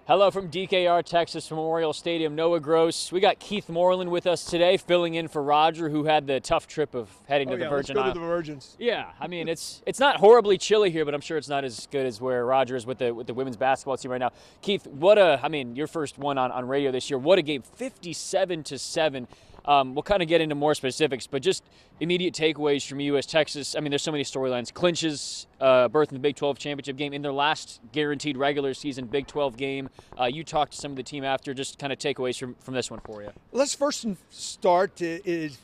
Hello from DKR, Texas Memorial Stadium. Noah Gross. We got Keith Moreland with us today, filling in for Roger, who had the tough trip of heading to the Virgin Islands. Islands. Let's go to the Virgins. Yeah, I mean it's not horribly chilly here, but I'm sure it's not as good as where Roger is with the women's basketball team right now. Keith, your first one on radio this year. What a game, 57-7. We'll kind of get into more specifics, but just immediate takeaways from you as Texas. I mean, there's so many storylines. Clinches berth in the Big 12 championship game in their last guaranteed regular season Big 12 game. You talked to some of the team after. Just kind of takeaways from this one for you. Let's first start is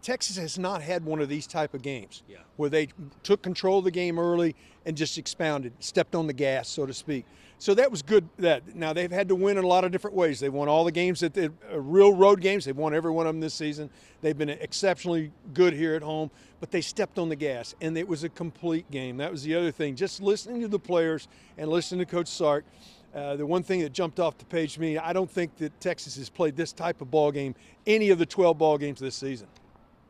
Texas has not had one of these type of games where they took control of the game early and just expounded, stepped on the gas, so to speak. So that was good. Now they've had to win in a lot of different ways. They won all the games that the real road games. They've won every one of them this season. They've been exceptionally good here at home, but they stepped on the gas, and it was a complete game. That was the other thing. Just listening to the players and listening to Coach Sark, the one thing that jumped off the page to me, I don't think that Texas has played this type of ball game any of the 12 ball games this season.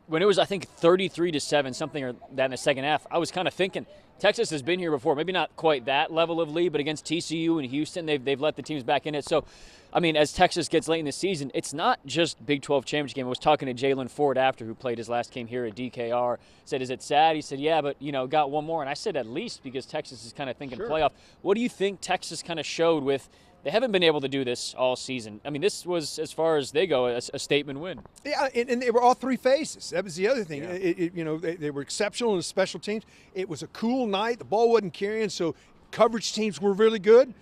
When it was, I think, 33-7, something or that in the second half, I was kind of thinking Texas has been here before. Maybe not quite that level of lead, but against TCU and Houston, they've let the teams back in it. So, I mean, as Texas gets late in the season, it's not just Big 12 championship game. I was talking to Jalen Ford after, who played his last game here at DKR. Said, is it sad? He said, yeah, but, got one more. And I said, at least, because Texas is kind of thinking playoff. What do you think Texas kind of showed with – they haven't been able to do this all season. I mean, this was, as far as they go, a statement win. Yeah, and they were all three phases. That was the other thing. Yeah. They were exceptional in the special teams. It was a cool night. The ball wasn't carrying, so coverage teams were really good.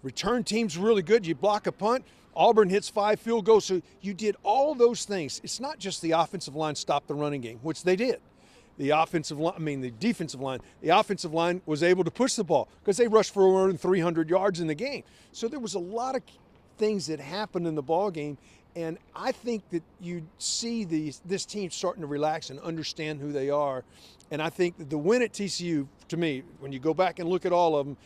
Return teams were really good. You block a punt. Auburn hits 5 field goals. So you did all those things. It's not just the offensive line stopped the running game, which they did. The defensive line was able to push the ball because they rushed for more than 300 yards in the game. So there was a lot of things that happened in the ball game, and I think that you see this team starting to relax and understand who they are. And I think that the win at TCU, to me, when you go back and look at all of them,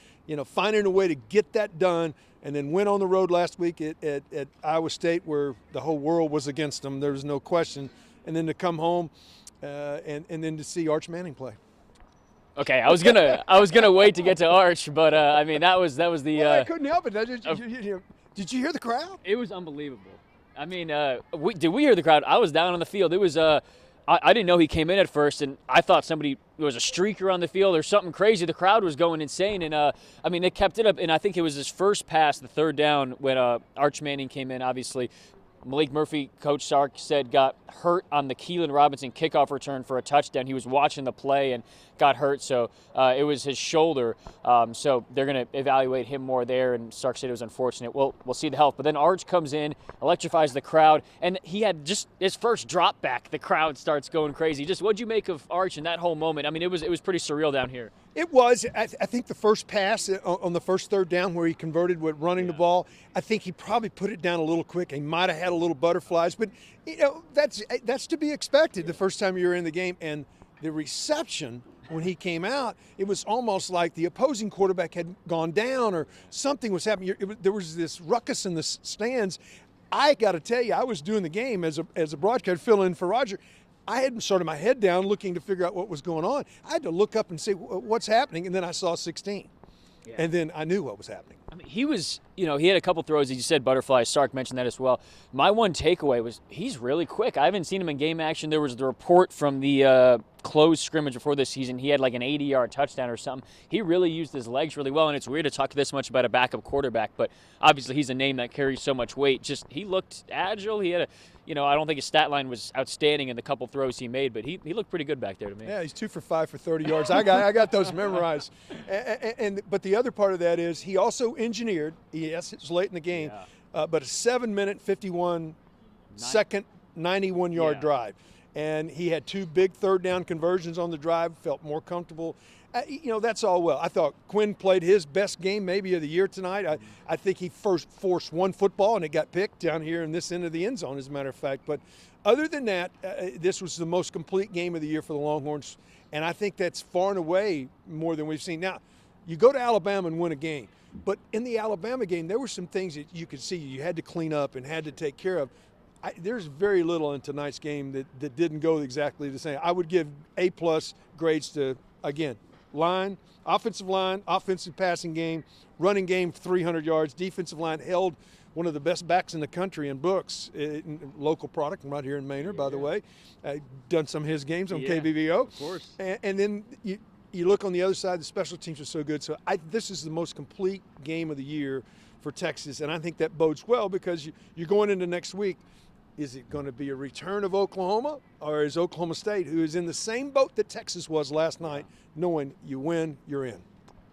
finding a way to get that done, and then win on the road last week at Iowa State where the whole world was against them, there was no question, and then to come home. And then to see Arch Manning play. Okay, I was gonna wait to get to Arch, but I mean that was the. Well, I couldn't help it. Did you hear the crowd? It was unbelievable. I mean, did we hear the crowd? I was down on the field. It was. I didn't know he came in at first, and I thought there was a streaker on the field or something crazy. The crowd was going insane, and I mean they kept it up. And I think it was his first pass, the third down, when Arch Manning came in. Obviously, Malik Murphy, Coach Sark said, got hurt on the Keelan Robinson kickoff return for a touchdown. He was watching the play and got hurt, so it was his shoulder. So they're going to evaluate him more there, and Sark said it was unfortunate. We'll see the health. But then Arch comes in, electrifies the crowd, and he had just his first drop back. The crowd starts going crazy. Just what'd you make of Arch in that whole moment? I mean, it was pretty surreal down here. It was. I think the first pass on the first third down where he converted with running the ball, I think he probably put it down a little quick. He might have had a little butterflies, but that's to be expected the first time you're in the game. And the reception when he came out, it was almost like the opposing quarterback had gone down or something was happening. There was this ruckus in the stands. I got to tell you, I was doing the game as a broadcaster, filling in for Roger. I had sort of my head down looking to figure out what was going on. I had to look up and say, what's happening? And then I saw 16. Yeah. And then I knew what was happening. I mean, he was, he had a couple throws, as you said, butterflies. Sark mentioned that as well. My one takeaway was he's really quick. I haven't seen him in game action. There was the report from the closed scrimmage before this season. He had like an 80-yard touchdown or something. He really used his legs really well, and it's weird to talk this much about a backup quarterback, but obviously he's a name that carries so much weight. Just he looked agile. He had I don't think his stat line was outstanding in the couple throws he made, but he looked pretty good back there to me. Yeah, he's 2 for 5 for 30 yards. I got those memorized. But the other part of that is he also engineered. Yes, it was late in the game, but a 7-minute, 51-second, 91-yard drive. And he had 2 big third down conversions on the drive, felt more comfortable. That's all well. I thought Quinn played his best game maybe of the year tonight. I think he first forced one football, and it got picked down here in this end of the end zone, as a matter of fact. But other than that, this was the most complete game of the year for the Longhorns, and I think that's far and away more than we've seen. Now, you go to Alabama and win a game, but in the Alabama game, there were some things that you could see you had to clean up and had to take care of. There's very little in tonight's game that didn't go exactly the same. I would give A+ grades to, again, line, offensive passing game, running game 300 yards, defensive line held one of the best backs in the country in Brooks, local product, right here in Manor, by the way. Done some of his games on KBVO. Of course. And then you look on the other side, the special teams are so good. So this is the most complete game of the year for Texas, and I think that bodes well because you're going into next week. Is it going to be a return of Oklahoma, or is Oklahoma State, who is in the same boat that Texas was last night, knowing you win, you're in?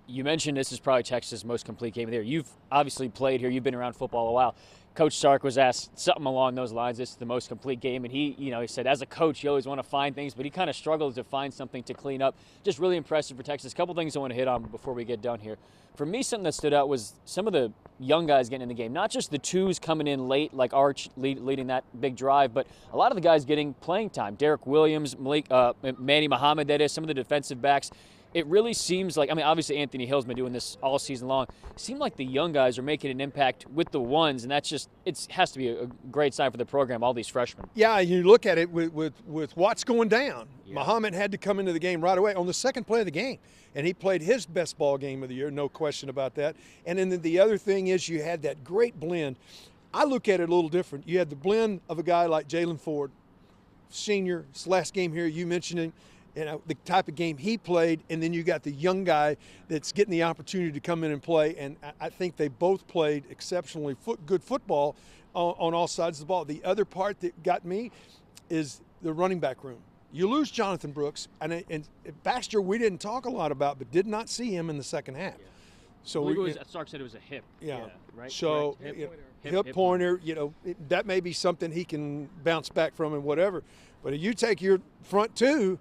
You mentioned this is probably Texas' most complete game of the year. You've obviously played here. You've been around football a while. Coach Sark was asked something along those lines. This is the most complete game, and he said, as a coach, you always want to find things, but he kind of struggled to find something to clean up. Just really impressive for Texas. A couple things I want to hit on before we get done here. For me, something that stood out was some of the young guys getting in the game. Not just the twos coming in late, like Arch leading that big drive, but a lot of the guys getting playing time. Derek Williams, Manny Muhammad, that is, some of the defensive backs. It really seems like, obviously Anthony Hill's been doing this all season long. It seemed like the young guys are making an impact with the ones, and it has to be a great sign for the program, all these freshmen. Yeah, you look at it with Watts going down. Yeah. Muhammad had to come into the game right away on the second play of the game, and he played his best ball game of the year, no question about that. And then the other thing is you had that great blend. I look at it a little different. You had the blend of a guy like Jalen Ford, senior, his last game here, you mentioned him. The type of game he played, and then you got the young guy that's getting the opportunity to come in and play, and I think they both played exceptionally good football on all sides of the ball. The other part that got me is the running back room. You lose Jonathan Brooks, and Baxter we didn't talk a lot about, but did not see him in the second half. Yeah. So Sark said it was a hip. Yeah. Right. So hip pointer, that may be something he can bounce back from and whatever. But if you take your front two,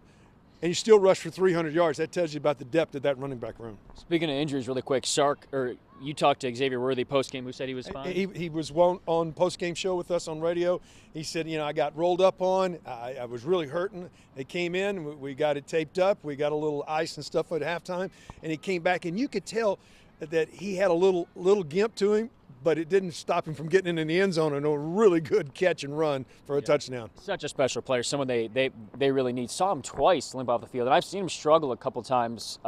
and you still rush for 300 yards. That tells you about the depth of that running back room. Speaking of injuries, really quick, you talked to Xavier Worthy post-game, who said he was fine? He was on post-game show with us on radio. He said, I got rolled up on. I was really hurting. They came in. We got it taped up. We got a little ice and stuff at halftime. And he came back, and you could tell that he had a little gimp to him, but it didn't stop him from getting in the end zone and a really good catch and run for a touchdown. Such a special player, someone they really need. Saw him twice limp off the field, and I've seen him struggle a couple times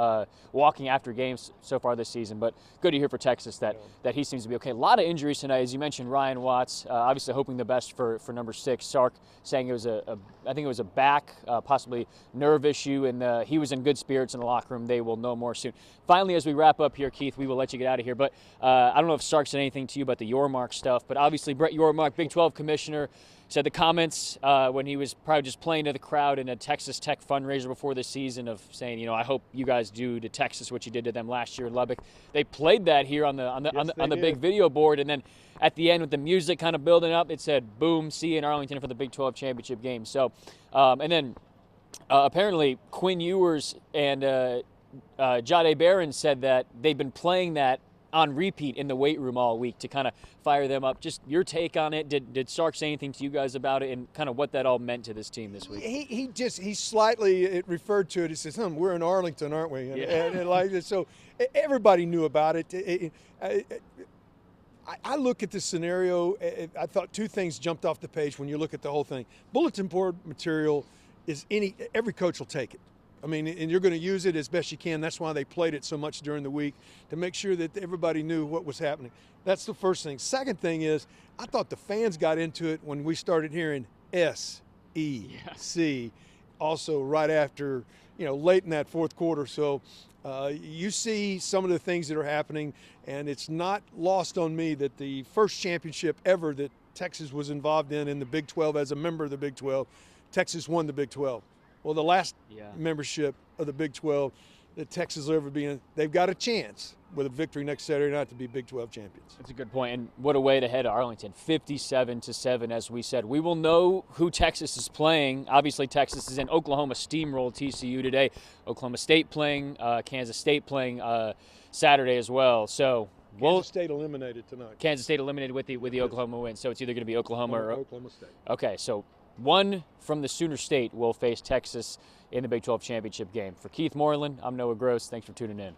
walking after games so far this season, but good to hear for Texas that he seems to be okay. A lot of injuries tonight, as you mentioned. Ryan Watts, obviously hoping the best for number 6. Sark saying it was I think it was a back, possibly nerve issue, and he was in good spirits in the locker room. They will know more soon. Finally, as we wrap up here, Keith, we will let you get out of here, but I don't know if Sark said anything to you about the Yormark stuff, but obviously Brett Yormark, Big 12 commissioner, said the comments when he was probably just playing to the crowd in a Texas Tech fundraiser before the season of saying, I hope you guys do to Texas what you did to them last year in Lubbock. They played that here on the big video board, and then at the end with the music kind of building up, it said, "Boom, see you in Arlington for the Big 12 championship game." So, and then apparently Quinn Ewers and Jade Barron said that they've been playing that on repeat in the weight room all week to kind of fire them up. Just your take on it. Did Sark say anything to you guys about it, and kind of what that all meant to this team this week? He slightly referred to it. He says, "We're in Arlington, aren't we?" And like so, everybody knew about it. I look at this scenario. I thought two things jumped off the page when you look at the whole thing. Bulletin board material is every coach will take it. And you're going to use it as best you can. That's why they played it so much during the week, to make sure that everybody knew what was happening. That's the first thing. Second thing is, I thought the fans got into it when we started hearing SEC, also right after, late in that fourth quarter. So you see some of the things that are happening, and it's not lost on me that the first championship ever that Texas was involved in the Big 12 as a member of the Big 12, Texas won the Big 12. Well, the last membership of the Big 12 that Texas will ever be in, they've got a chance with a victory next Saturday night to be Big 12 champions. That's a good point. And what a way to head to Arlington. 57-7, as we said. We will know who Texas is playing. Obviously, Texas is in. Oklahoma steamrolled TCU today. Oklahoma State playing, Kansas State playing Saturday as well. So Kansas State eliminated tonight. Kansas State eliminated with the Oklahoma win. So it's either going to be Oklahoma or Oklahoma State. Okay, so one from the Sooner State will face Texas in the Big 12 championship game. For Keith Moreland, I'm Noah Gross. Thanks for tuning in.